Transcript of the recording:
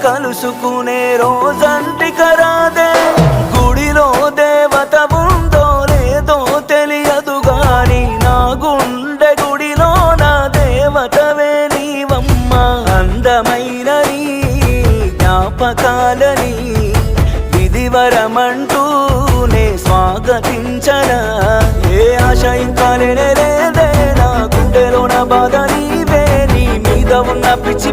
కలుసుకునే రోజంటిక రాదే. గుడిలో దేవత ఉందో లేదో తెలియదు గాని నా గుండె గుడిలో నా దేవతవే నీవమ్మ. అందమైన నీ జ్ఞాపకాలని విధివరమంటూ నే స్వాగతించనా. ఏ ఆశ ఇంకా లేదే నా గుండెలో నా బాధ నీవే. నీ మీద ఉన్న పిచ్చి